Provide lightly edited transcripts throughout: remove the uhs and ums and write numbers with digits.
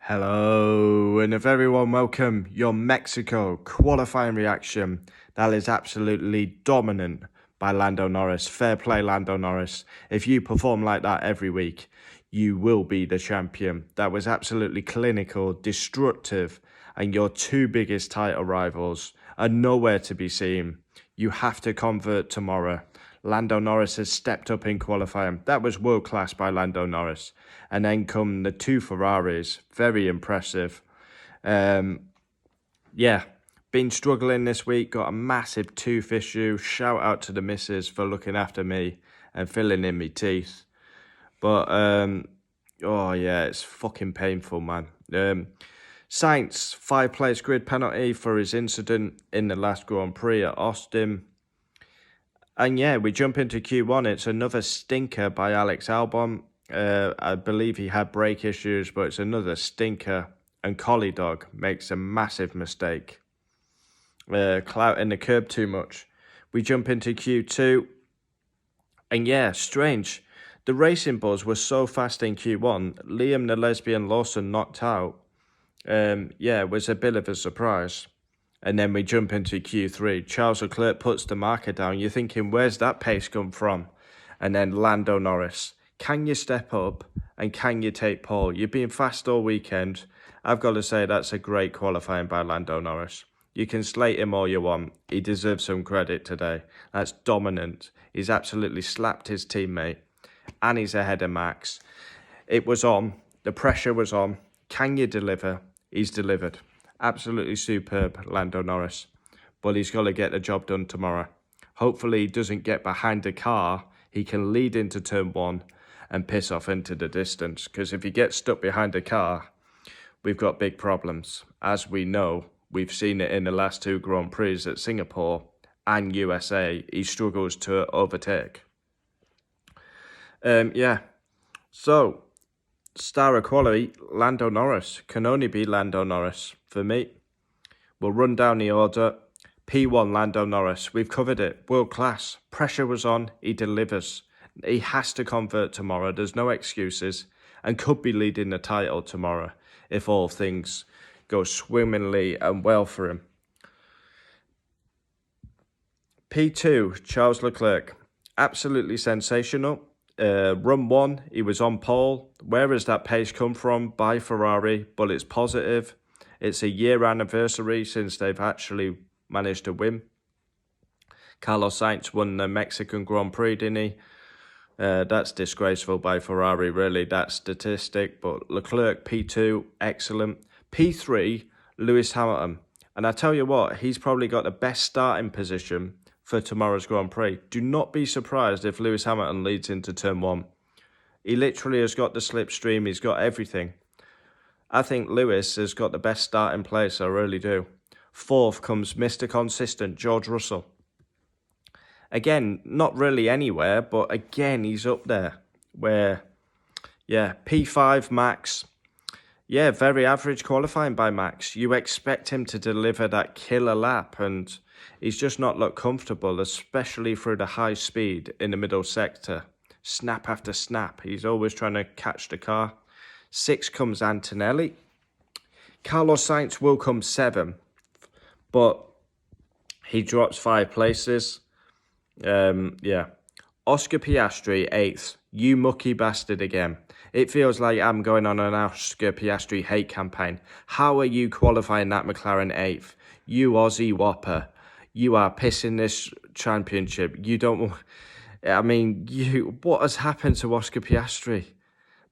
Hello and a very warm welcome. Your Mexico qualifying reaction. That is absolutely dominant by Lando Norris. Fair play, Lando Norris. If you perform like that every week, you will be the champion. That was absolutely clinical, destructive, and your two biggest title rivals are nowhere to be seen. You have to convert tomorrow. Lando Norris has stepped up in qualifying. That was world class by Lando Norris. And then come the two Ferraris. Very impressive. Been struggling this week. Got a massive tooth issue. Shout out to the missus for looking after me and filling in my teeth. But, it's fucking painful, man. Sainz, 5-place grid penalty for his incident in the last Grand Prix at Austin. And yeah, we jump into Q1. It's another stinker by Alex Albon. I believe he had brake issues, but it's another stinker. And Collie Dog makes a massive mistake. Clouting the curb too much. We jump into Q2. And yeah, strange. The racing buzz was so fast in Q1. Liam the Lesbian Lawson knocked out. It was a bit of a surprise. And then we jump into Q3. Charles Leclerc puts the marker down. You're thinking, where's that pace come from? And then Lando Norris. Can you step up and can you take pole? You've been fast all weekend. I've got to say that's a great qualifying by Lando Norris. You can slate him all you want. He deserves some credit today. That's dominant. He's absolutely slapped his teammate. And he's ahead of Max. It was on. The pressure was on. Can you deliver? He's delivered. Absolutely superb, Lando Norris. But he's got to get the job done tomorrow. Hopefully he doesn't get behind the car. He can lead into turn 1 and piss off into the distance. Because if he gets stuck behind the car, we've got big problems. As we know, we've seen it in the last 2 Grand Prix at Singapore and USA. He struggles to overtake. So, star of quality, Lando Norris. Can only be Lando Norris for me. We'll run down the order. P1, Lando Norris. We've covered it. World class. Pressure was on. He delivers. He has to convert tomorrow. There's no excuses. And could be leading the title tomorrow if all things go swimmingly and well for him. P2, Charles Leclerc. Absolutely sensational. Run 1, he was on pole. Where has that pace come from? By Ferrari, but it's positive. It's a year anniversary since they've actually managed to win. Carlos Sainz won the Mexican Grand Prix, didn't he? That's disgraceful by Ferrari, really, that statistic. But Leclerc, P2, excellent. P3, Lewis Hamilton. And I tell you what, he's probably got the best starting position for tomorrow's Grand Prix. Do not be surprised if Lewis Hamilton leads into turn 1. He literally has got the slipstream. He's got everything. I think Lewis has got the best starting place. I really do. 4th comes Mr. Consistent, George Russell. Again, not really anywhere, but again, he's up there. P5, Max. Yeah, very average qualifying by Max. You expect him to deliver that killer lap, and he's just not looked comfortable, especially through the high speed in the middle sector. Snap after snap. He's always trying to catch the car. 6 comes Antonelli. Carlos Sainz will come 7th, but he drops 5 places. Oscar Piastri, 8th. You mucky bastard again. It feels like I'm going on an Oscar Piastri hate campaign. How are you qualifying that McLaren 8th? You Aussie whopper. You are pissing this championship. What has happened to Oscar Piastri?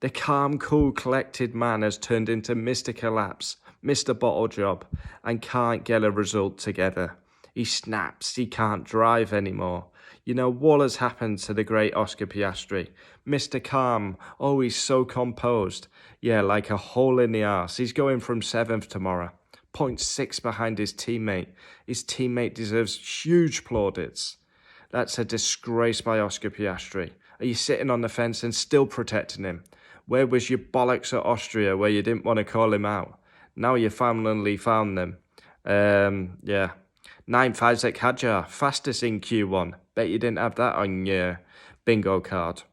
The calm, cool, collected man has turned into Mr. Collapse, Mr. Bottle Job, and can't get a result together. He snaps, he can't drive anymore. You know, what has happened to the great Oscar Piastri? Mr. Calm, oh, he's so composed. Yeah, like a hole in the arse. He's going from 7th tomorrow. 0.6 behind his teammate. His teammate deserves huge plaudits. That's a disgrace by Oscar Piastri. Are you sitting on the fence and still protecting him? Where was your bollocks at Austria where you didn't want to call him out? Now you finally found them. 9th, Isaac Hadjar, fastest in Q1. Bet you didn't have that on your bingo card.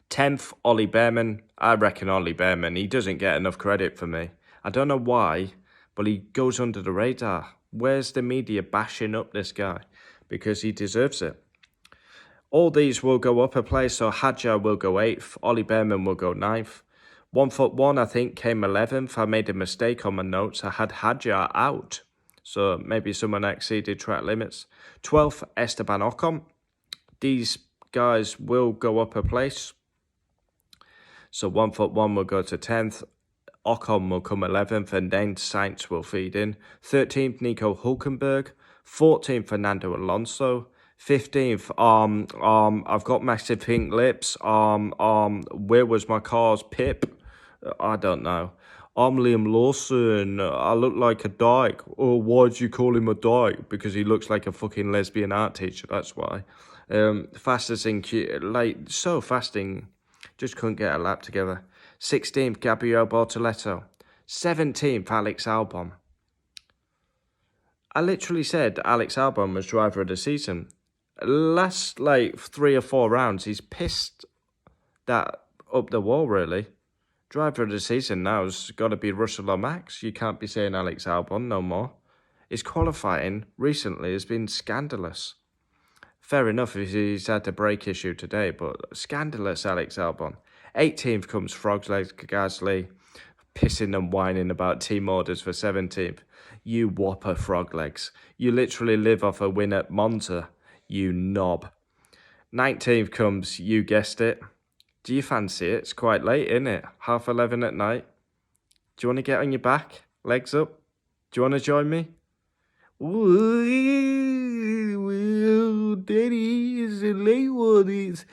10th, Ollie Behrman, I reckon Ollie Behrman, he doesn't get enough credit for me. I don't know why, but he goes under the radar. Where's the media bashing up this guy? Because he deserves it. All these will go up a place, so Hadjar will go 8th, Ollie Behrman will go 9th. 1foot1, I think, came 11th. I made a mistake on my notes. I had Hadjar out, so maybe someone exceeded track limits. 12th, Esteban Ocon. These guys will go up a place. So 1foot1 will go to 10th. Ocon will come 11th, and then Sainz will feed in. 13th, Nico Hulkenberg. 14th, Fernando Alonso. 15th, I've got massive pink lips. Where was my car's Pip? I don't know. I'm Liam Lawson. I look like a dyke. Oh, why'd you call him a dyke? Because he looks like a fucking lesbian art teacher, that's why. Fastest in so fasting, just couldn't get a lap together. 16th, Gabriel Bortoleto. 17th, Alex Albon. I literally said Alex Albon was driver of the season. Last 3 or 4 rounds, he's pissed that up the wall, really. Driver of the season now's got to be Russell or Max. You can't be saying Alex Albon no more. His qualifying recently has been scandalous. Fair enough if he's had a brake issue today, but scandalous Alex Albon. 18th comes Froglegs Gasly, pissing and whining about team orders for 17th. You whopper Froglegs. You literally live off a win at Monza, you knob. 19th comes, you guessed it. Do you fancy it? It's quite late, isn't it? 11:30 at night. Do you want to get on your back? Legs up? Do you want to join me? Well, Daddy, it's a late one. It's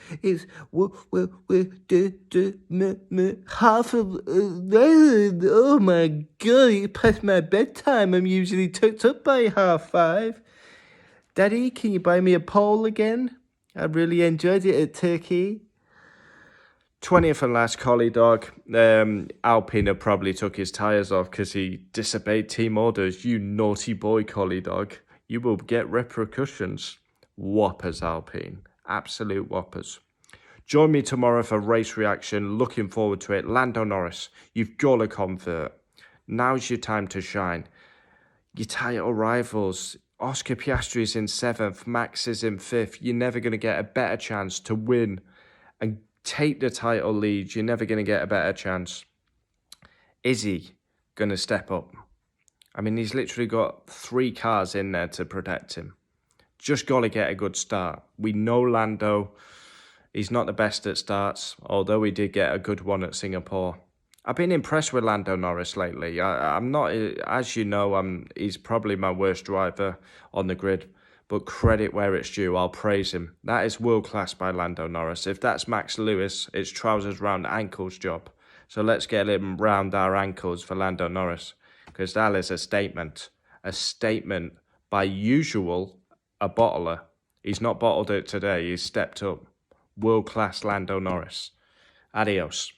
half of 11. Oh my God, it's past my bedtime. I'm usually tucked up by 4:30. Daddy, can you buy me a pole again? I really enjoyed it at Turkey. 20th and last, Collie Dog. Alpine probably took his tyres off because he disobeyed team orders. You naughty boy, Collie Dog. You will get repercussions. Whoppers, Alpine. Absolute whoppers. Join me tomorrow for race reaction. Looking forward to it. Lando Norris, you've got to convert. Now's your time to shine. Your title rivals, Oscar Piastri's in 7th, Max is in 5th. You're never going to get a better chance to win and take the title lead. You're never going to get a better chance. Is he going to step up? I mean, he's literally got 3 cars in there to protect him. Just got to get a good start. We know Lando, he's not the best at starts, although he did get a good one at Singapore. I've been impressed with Lando Norris lately. I'm not, as you know, he's probably my worst driver on the grid. But credit where it's due, I'll praise him. That is world class by Lando Norris. If that's Max Lewis, it's trousers round ankles job. So let's get him round our ankles for Lando Norris. Because that is a statement. A statement by usual, a bottler. He's not bottled it today, he's stepped up. World class Lando Norris. Adios.